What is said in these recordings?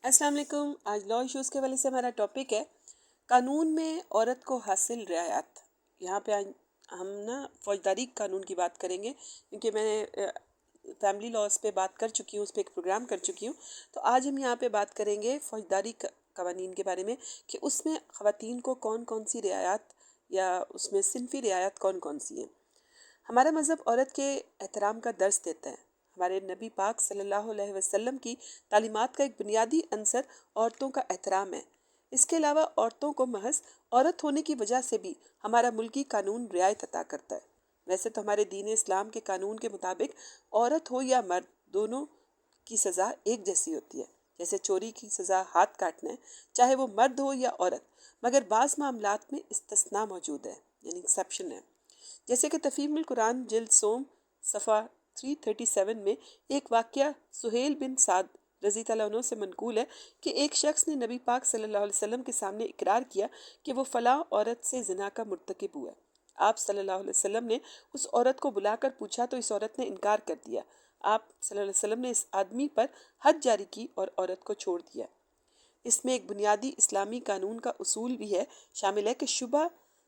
السلام علیکم. آج لا ایشوز کے والے سے ہمارا ٹاپک ہے قانون میں عورت کو حاصل رعایت. یہاں پہ ہم فوجداری قانون کی بات کریں گے، کیونکہ میں فیملی لاز پہ بات کر چکی ہوں، اس پہ ایک پروگرام کر چکی ہوں. تو آج ہم یہاں پہ بات کریں گے فوجداری قوانین کے بارے میں، کہ اس میں خواتین کو کون کون سی رعایت یا اس میں صنفی رعایت کون کون سی ہیں. ہمارا مذہب عورت کے احترام کا درس دیتا ہے. ہمارے نبی پاک صلی اللہ علیہ وسلم کی تعلیمات کا ایک بنیادی عنصر عورتوں کا احترام ہے. اس کے علاوہ عورتوں کو محض عورت ہونے کی وجہ سے بھی ہمارا ملکی قانون رعایت عطا کرتا ہے. ویسے تو ہمارے دین اسلام کے قانون کے مطابق عورت ہو یا مرد، دونوں کی سزا ایک جیسی ہوتی ہے. جیسے چوری کی سزا ہاتھ کاٹنا ہے، چاہے وہ مرد ہو یا عورت. مگر بعض معاملات میں استثناء موجود ہے، یعنی ایکسیپشن ہے. جیسے کہ تفہیم القرآن جلد سوم صفحہ 337 میں ایک واقعہ سہیل بن سعد رضی اللہ عنہ سے منقول ہے کہ ایک شخص نے نبی پاک صلی اللہ علیہ وسلم کے سامنے اقرار کیا کہ وہ فلاں عورت سے زنا کا مرتکب ہوا ہے. آپ صلی اللہ علیہ وسلم نے اس عورت کو بلا کر پوچھا تو اس عورت نے انکار کر دیا. آپ صلی اللہ علیہ وسلم نے اس آدمی پر حد جاری کی اور عورت کو چھوڑ دیا. اس میں ایک بنیادی اسلامی قانون کا اصول بھی ہے، شامل ہے کہ شبہ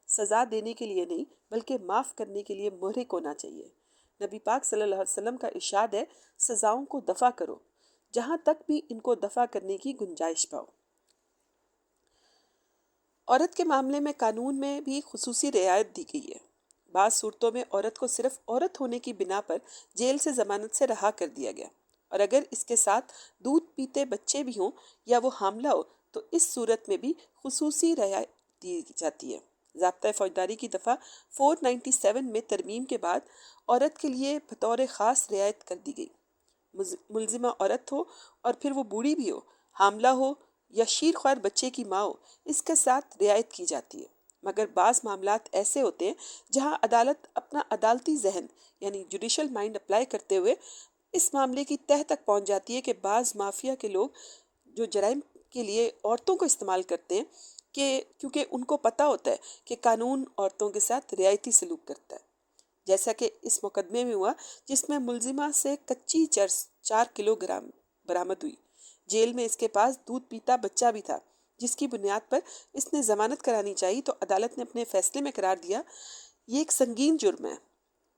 سزا دینے کے لیے نہیں بلکہ معاف کرنے کے لیے محرک ہونا چاہیے. نبی پاک صلی اللہ علیہ وسلم کا ارشاد ہے، سزاؤں کو دفع کرو جہاں تک بھی ان کو دفع کرنے کی گنجائش پاؤ. عورت کے معاملے میں قانون میں بھی خصوصی رعایت دی گئی ہے. بعض صورتوں میں عورت کو صرف عورت ہونے کی بنا پر جیل سے ضمانت سے رہا کر دیا گیا، اور اگر اس کے ساتھ دودھ پیتے بچے بھی ہوں یا وہ حاملہ ہو تو اس صورت میں بھی خصوصی رعایت دی جاتی ہے. ضابطۂ فوجداری کی دفعہ 497 میں ترمیم کے بعد عورت کے لیے بطور خاص رعایت کر دی گئی. ملزمہ عورت ہو اور پھر وہ بوڑھی بھی ہو، حاملہ ہو یا شیر خوار بچے کی ماں ہو، اس کے ساتھ رعایت کی جاتی ہے. مگر بعض معاملات ایسے ہوتے ہیں جہاں عدالت اپنا عدالتی ذہن یعنی جوڈیشل مائنڈ اپلائی کرتے ہوئے اس معاملے کی تہہ تک پہنچ جاتی ہے کہ بعض مافیا کے لوگ جو جرائم کے لیے عورتوں کو استعمال کرتے ہیں، کیونکہ ان کو پتہ ہوتا ہے کہ قانون عورتوں کے ساتھ رعایتی سلوک کرتا ہے. جیسا کہ اس مقدمے میں ہوا جس میں ملزمہ سے کچی چرس 4 کلو گرام برآمد ہوئی. جیل میں اس کے پاس دودھ پیتا بچہ بھی تھا، جس کی بنیاد پر اس نے ضمانت کرانی چاہی تو عدالت نے اپنے فیصلے میں قرار دیا یہ ایک سنگین جرم ہے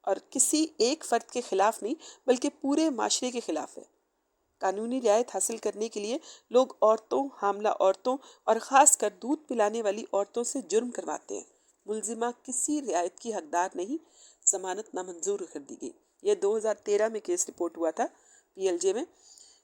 اور کسی ایک فرد کے خلاف نہیں بلکہ پورے معاشرے کے خلاف ہے. قانونی رعایت حاصل کرنے کے لیے لوگ عورتوں، حاملہ عورتوں اور خاص کر دودھ پلانے والی عورتوں سے جرم کرواتے ہیں. ملزمہ کسی رعایت کی حقدار نہیں، ضمانت نامنظور کر دی گئی. یہ 2013 میں کیس رپورٹ ہوا تھا PLJ میں.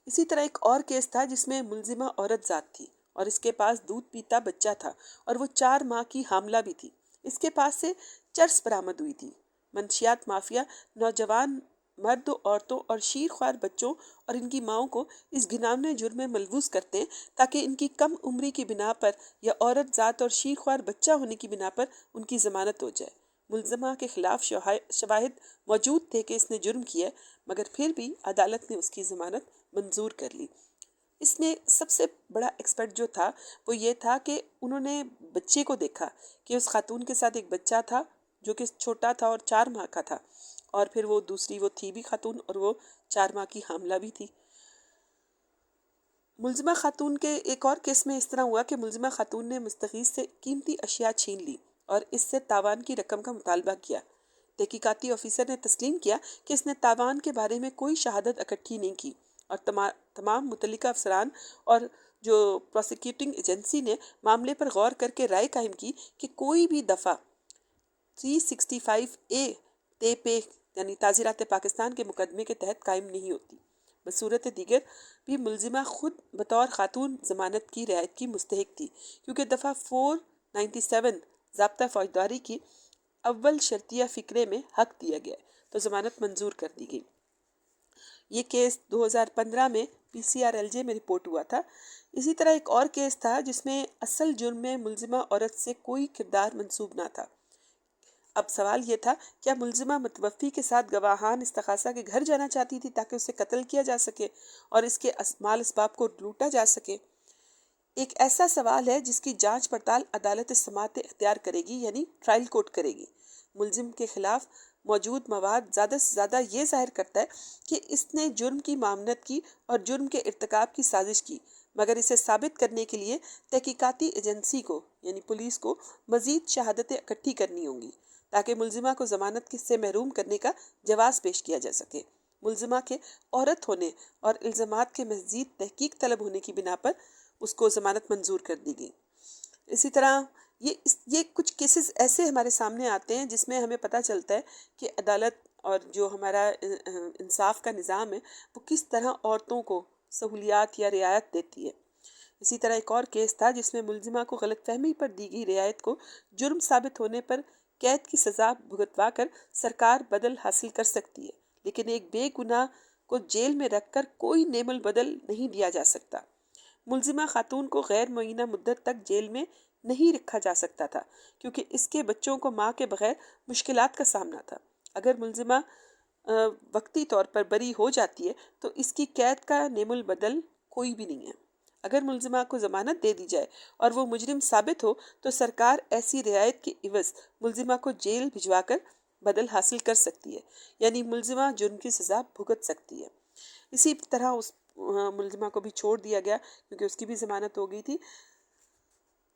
اسی طرح ایک اور کیس تھا جس میں ملزمہ عورت ذات تھی اور اس کے پاس دودھ پیتا بچہ تھا اور وہ 4 ماہ کی حاملہ بھی تھی. اس کے پاس سے چرس برآمد ہوئی تھی. منشیات مافیا نوجوان مرد و عورتوں اور شیر خوار بچوں اور ان کی ماؤں کو اس گھناؤنے جرم میں ملوث کرتے ہیں تاکہ ان کی کم عمری کی بنا پر یا عورت ذات اور شیر خوار بچہ ہونے کی بنا پر ان کی ضمانت ہو جائے. ملزمہ کے خلاف شواہد موجود تھے کہ اس نے جرم کیا، مگر پھر بھی عدالت نے اس کی ضمانت منظور کر لی. اس میں سب سے بڑا ایکسپرٹ جو تھا وہ یہ تھا کہ انہوں نے بچے کو دیکھا کہ اس خاتون کے ساتھ ایک بچہ تھا جو کہ چھوٹا تھا اور 4 ماہ کا تھا، اور پھر وہ دوسری وہ تھی بھی خاتون اور وہ 4 ماہ کی حاملہ بھی تھی. ملزمہ خاتون کے ایک اور کیس میں اس طرح ہوا کہ ملزمہ خاتون نے مستغیث سے قیمتی اشیاء چھین لی اور اس سے تاوان کی رقم کا مطالبہ کیا. تحقیقاتی آفیسر نے تسلیم کیا کہ اس نے تاوان کے بارے میں کوئی شہادت اکٹھی نہیں کی اور تمام متعلقہ افسران اور جو پروسیکیوٹنگ ایجنسی نے معاملے پر غور کر کے رائے قائم کی کہ کوئی بھی دفعہ 365A تے پے یعنی تعزیرات پاکستان کے مقدمے کے تحت قائم نہیں ہوتی. بصورت دیگر بھی ملزمہ خود بطور خاتون ضمانت کی رعایت کی مستحق تھی، کیونکہ دفعہ 497 ضابطہ فوجداری کی اول شرطیہ فقرے میں حق دیا گیا تو ضمانت منظور کر دی گئی. یہ کیس 2015 میں PCRLJ میں رپورٹ ہوا تھا. اسی طرح ایک اور کیس تھا جس میں اصل جرم میں ملزمہ عورت سے کوئی کردار منسوب نہ تھا. اب سوال یہ تھا، کیا ملزمہ متوفی کے ساتھ گواہان استغاثہ کے گھر جانا چاہتی تھی تاکہ اسے قتل کیا جا سکے اور اس کے مال اسباب کو لوٹا جا سکے؟ ایک ایسا سوال ہے جس کی جانچ پڑتال عدالت سماعت اختیار کرے گی، یعنی ٹرائل کورٹ کرے گی. ملزم کے خلاف موجود مواد زیادہ سے زیادہ یہ ظاہر کرتا ہے کہ اس نے جرم کی معاونت کی اور جرم کے ارتکاب کی سازش کی، مگر اسے ثابت کرنے کے لیے تحقیقاتی ایجنسی کو یعنی پولیس کو مزید شہادتیں اکٹھی کرنی ہوں گی تاکہ ملزمہ کو ضمانت سے محروم کرنے کا جواز پیش کیا جا سکے۔ ملزمہ کے عورت ہونے اور الزامات کے مزید تحقیق طلب ہونے کی بنا پر اس کو ضمانت منظور کر دی گئی۔ اسی طرح یہ کچھ کیسز ایسے ہمارے سامنے آتے ہیں جس میں ہمیں پتہ چلتا ہے کہ عدالت اور جو ہمارا انصاف کا نظام ہے وہ کس طرح عورتوں کو سہولیات یا رعایت دیتی ہے۔ اسی طرح ایک اور کیس تھا جس میں ملزمہ کو غلط فہمی پر دی گئی رعایت کو جرم ثابت ہونے پر قید کی سزا بھگتوا کر سرکار بدل حاصل کر سکتی ہے، لیکن ایک بے گناہ کو جیل میں رکھ کر کوئی نعم البدل نہیں دیا جا سکتا۔ ملزمہ خاتون کو غیر معینہ مدت تک جیل میں نہیں رکھا جا سکتا تھا کیونکہ اس کے بچوں کو ماں کے بغیر مشکلات کا سامنا تھا۔ اگر ملزمہ وقتی طور پر بری ہو جاتی ہے تو اس کی قید کا نعم البدل کوئی بھی نہیں ہے۔ اگر ملزمہ کو ضمانت دے دی جائے اور وہ مجرم ثابت ہو تو سرکار ایسی رعایت کے عوض ملزمہ کو جیل بھجوا کر بدل حاصل کر سکتی ہے، یعنی ملزمہ جرم کی سزا بھگت سکتی ہے۔ اسی طرح اس ملزمہ کو بھی چھوڑ دیا گیا کیونکہ اس کی بھی ضمانت ہو گئی تھی۔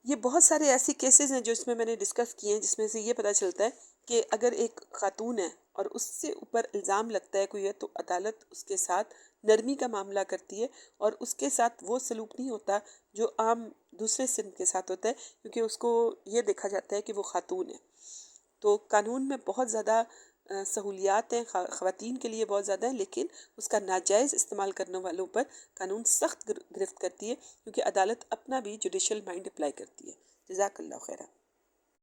یہ بہت سارے ایسی کیسز ہیں جو اس میں نے ڈسکس کیے ہیں، جس میں سے یہ پتہ چلتا ہے کہ اگر ایک خاتون ہے اور اس سے اوپر الزام لگتا ہے کوئی ہے تو عدالت اس کے ساتھ نرمی کا معاملہ کرتی ہے اور اس کے ساتھ وہ سلوک نہیں ہوتا جو عام دوسرے صنف کے ساتھ ہوتا ہے، کیونکہ اس کو یہ دیکھا جاتا ہے کہ وہ خاتون ہے۔ تو قانون میں بہت زیادہ سہولیات ہیں خواتین کے لیے، بہت زیادہ ہیں، لیکن اس کا ناجائز استعمال کرنے والوں پر قانون سخت گرفت کرتی ہے کیونکہ عدالت اپنا بھی جوڈیشل مائنڈ اپلائی کرتی ہے۔ جزاک اللہ خیرہ۔